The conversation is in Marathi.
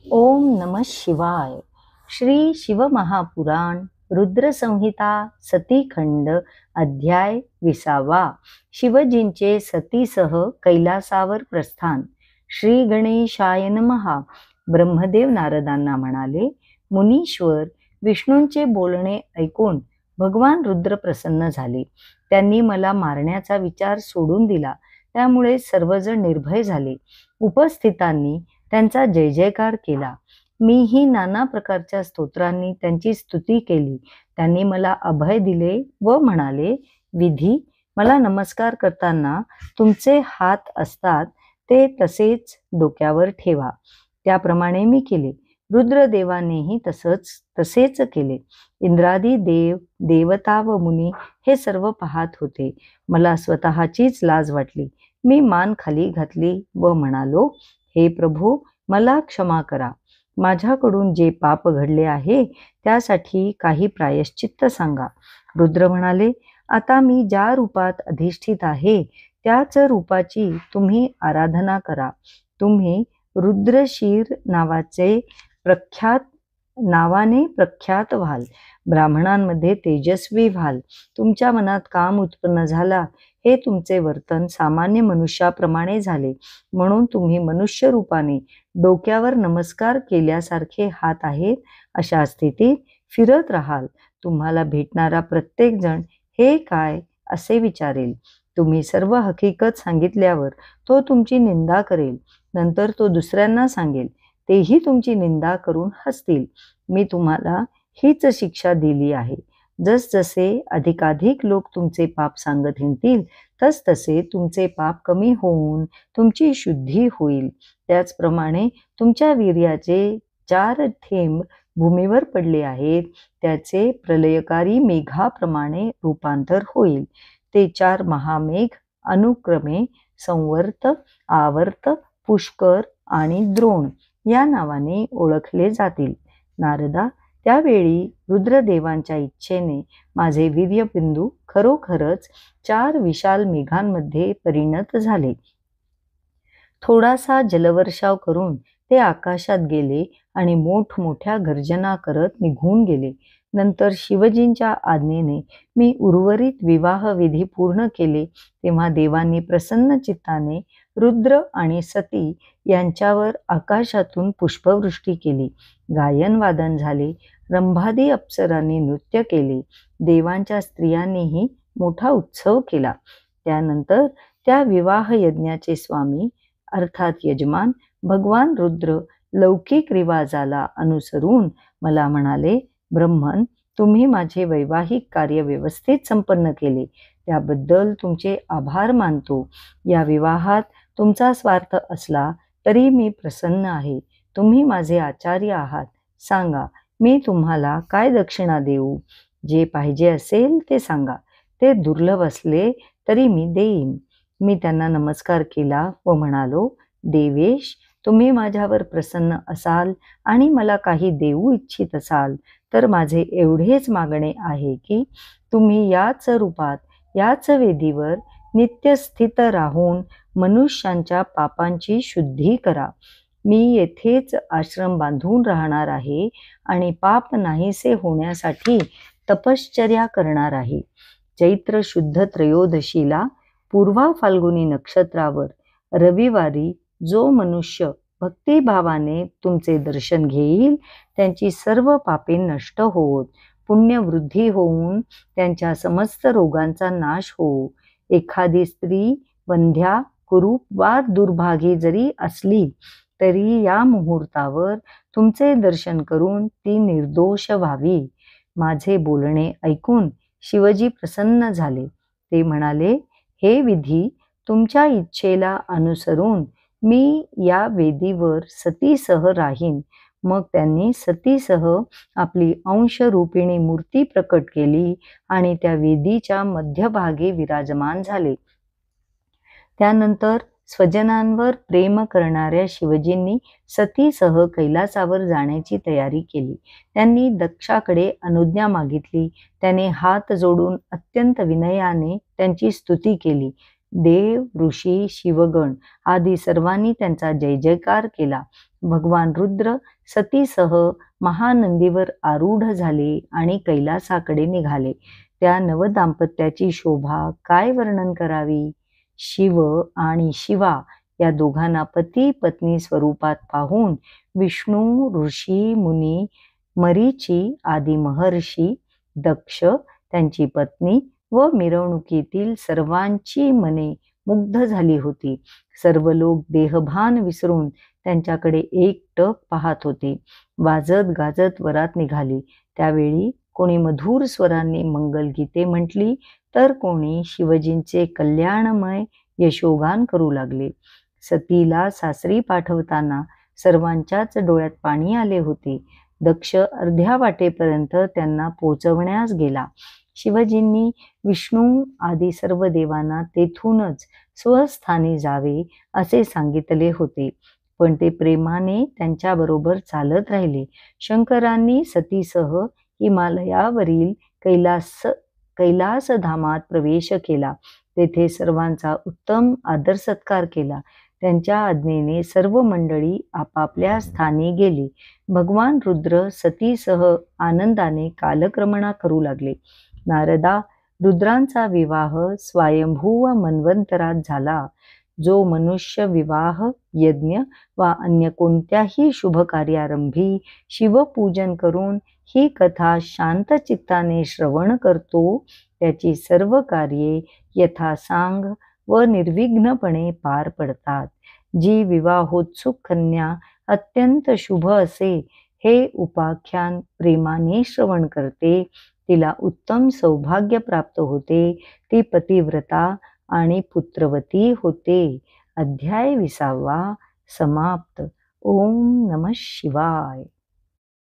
ओम नमः शिवाय. श्री शिवमहापुराण रुद्रसंहिता सतीखंड अध्याय 20. शिवजींचे सतीसह कैलासावर प्रस्थान. श्री गणेशाय नमः. ब्रह्मदेव नारदांना म्हणाले, मुनीश्वर, विष्णूंचे बोलणे ऐकून भगवान रुद्र प्रसन्न झाले. त्यांनी मला मारण्याचा विचार सोडून दिला. त्यामुळे सर्वजण निर्भय झाले. उपस्थितांनी त्यांचा जय जयकार केला. मीही नाना प्रकारच्या स्तोत्रांनी त्यांची स्तुती केली. त्यांनी मला अभय दिले व म्हणाले, विधी, मला नमस्कार करताना तुमचे हात असतात ते तसेच डोक्यावर ठेवा. त्याप्रमाणे मी केले. रुद्रदेवानेही तसेच केले. इंद्रादी देव, देवता व मुनी हे सर्व पाहत होते. मला स्वतःचीच लाज वाटली. मी मान खाली घातली व म्हणालो, हे प्रभू, मला क्षमा करा. माझ्याकडून जे पाप घडले आहे त्यासाठी काही प्रायश्चित्त सांगा. रुद्र म्हणाले, आता मी ज्या रूपात अधिष्ठित आहे त्याच रूपाची तुम्ही आराधना करा. तुम्ही रुद्रशीर नावाने प्रख्यात व्हाल. ब्राह्मणांमध्ये तेजस्वी व्हाल. तुमच्या मनात काम उत्पन्न झाला. हे तुमचे वर्तन सामान्य मनुष्याप्रमाणे झाले, म्हणून तुम्ही मनुष्य रूपाने डोक्यावर नमस्कार केल्यासारखे हात आहेत अशा स्थितीत फिरत राहाल. तुम्हाला भेटणारा प्रत्येक जण हे काय असे विचारेल. तुम्ही सर्व हकीकत सांगितल्यावर तो तुमची निंदा करेल. नंतर तो दुसऱ्यांना सांगेल. तेही तुमची निंदा करून हसतील. मी तुम्हाला हीच शिक्षा दिली आहे. जसजसे अधिकाधिक लोक तुमचे पाप सांगत हिंडतील तसतसे तुमचे पाप कमी होऊन तुमची शुद्धी होईल. त्याचप्रमाणे तुमच्या वीर्याचे 4 थेंब भूमीवर पडले आहेत त्याचे प्रलयकारी मेघाप्रमाणे रूपांतर होईल. ते 4 महामेघ अनुक्रमे संवर्त, आवर्त, पुष्कर आणि द्रोण या नावाने ओळखले जातील. नारदा, त्यावेळी रुद्रदेवांच्या इच्छेने माझे वीर्यबिंदू खरोखरच 4 विशाल मेघांमध्ये परिणत झाले. थोडासा जलवर्षाव करून ते आकाशात गेले आणि मोठमोठ्या गर्जना करत निघून गेले. नंतर शिवजींच्या आज्ञेने मी उर्वरित विवाह विधी पूर्ण केले. तेव्हा देवांनी प्रसन्न चित्ताने रुद्र आणि सती यांच्यावर आकाशातून पुष्पवृष्टी केली. गायन वादन झाले. रंभादी अप्सरांनी नृत्य केले. देवांच्या स्त्रियांनीही मोठा उत्सव केला. त्यानंतर त्या विवाह यज्ञाचे स्वामी अर्थात यजमान भगवान रुद्र लौकिक रिवाजाला अनुसरून मला म्हणाले, ब्रह्मन, तुम्ही माझे वैवाहिक कार्य व्यवस्थित संपन्न केले. त्याबद्दल तुमचे आभार मानतो. या विवाहात तुमचा स्वार्थ असला तरी मी प्रसन्न आहे. तुम्ही माझे आचार्य आहात. सांगा, मी तुम्हाला काय दक्षिणा देऊ? जे पाहिजे असेल ते सांगा. ते दुर्लभ असले तरी मी देईन. मी त्यांना नमस्कार केला व म्हणालो, देवेश, तुम्ही माझ्यावर प्रसन्न असाल आणि मला काही देऊ इच्छित असाल तर माझे एवढेच मागणे आहे की तुम्ही याच रूपात, याच वेदीवर नित्यस्थित राहून मनुष्यांच्या पापांची शुद्धी करा. मी येथेच आश्रम बांधून राहणार आहे आणि पाप नाहीसे होण्यासाठी तपश्चर्या करणार आहे. चैत्र शुद्ध त्रयोदशीला पूर्वा फाल्गुनी नक्षत्रावर रविवारी जो मनुष्य भक्तिभावाने तुमचे दर्शन घेईल त्यांची सर्व पापे नष्ट होत, पुण्यवृद्धी होऊन त्यांच्या समस्त रोगांचा नाश हो. एखादी स्त्री वंध्या, कुरूप वा दुर्भागी जरी असली तरी या मुहूर्तावर तुमचे दर्शन करून ती निर्दोष व्हावी. माझे बोलणे ऐकून शिवजी प्रसन्न झाले. ते म्हणाले, हे विधी, तुमच्या इच्छेला अनुसरून मी या वेदीवर सतीसह राहीन. मग त्यांनी सतीसह आपली अंशरूपिणी मूर्ती प्रकट केली आणि त्या वेदीच्या मध्यभागी विराजमान झाले. त्यानंतर स्वजनांवर प्रेम करणाऱ्या शिवजींनी सतीसह कैलासावर जाण्याची तयारी केली. त्यांनी दक्षाकडे अनुज्ञा मागितली. त्याने हात जोडून अत्यंत विनयाने त्यांची स्तुती केली. देव, ऋषी, शिवगण आदी सर्वांनी त्यांचा जय जयकार केला. भगवान रुद्र सतीसह महानंदीवर आरूढ झाले आणि कैलासाकडे निघाले. त्या नवदाम्पत्याची शोभा काय वर्णन करावी. शिव आणि शिवा या दोघांना पती पत्नी स्वरूपात पाहून विष्णू, ऋषी, मुनी, मरीची आदी महर्षी, दक्ष, त्यांची पत्नी व मिरवणुकीतील सर्वांची मने मुग्ध झाली होती. सर्व लोक देहभान विसरून त्यांच्याकडे एकटक पाहत होते. वाजत गाजत वरात निघाली. त्यावेळी कोणी मधुर स्वरांनी मंगलगीते म्हटली, तर कोणी शिवजींचे कल्याणमय यशोगान करू लागले. सतीला सासरी पाठवताना सर्वांच्याच डोळ्यात पाणी आले होते. दक्ष अर्ध्या वाटेपर्यंत त्यांना पोचवण्यास गेला. शिवजींनी विष्णू आदी सर्व देवांना तेथूनच स्वस्थानी जावे असे सांगितले होते, पण ते प्रेमाने त्यांच्याबरोबर चालत राहिले. शंकरांनी सतीसह हिमालयावरील कैलासधामात प्रवेश केला. तेथे सर्वांचा उत्तम आदर सत्कार केला. त्यांच्या आज्ञेने सर्व मंडळी आपापल्या स्थानी गेली. भगवान रुद्र सतीसह आनंदाने कालक्रमणा करू लागले. नारदा, रुद्रांचा विवाह स्वयंभू मन्वंतरात झाला. जो मनुष्य विवाह, यज्ञ वा अन्य कोणत्याही शुभ कार्यारंभी शिवपूजन करून ही कथा शांत चित्ताने श्रवण करतो, त्याची सर्व कार्ये यथासांग व निर्विघ्नपणे पार पडतात. जी विवाहोत्सुक कन्या अत्यंत शुभ असे हे उपाख्यान प्रेमाने श्रवण करते, तिला उत्तम सौभाग्य प्राप्त होते. ती पतिव्रता आणि पुत्रवती होते. अध्याय 20 समाप्त. ओम नमः शिवाय.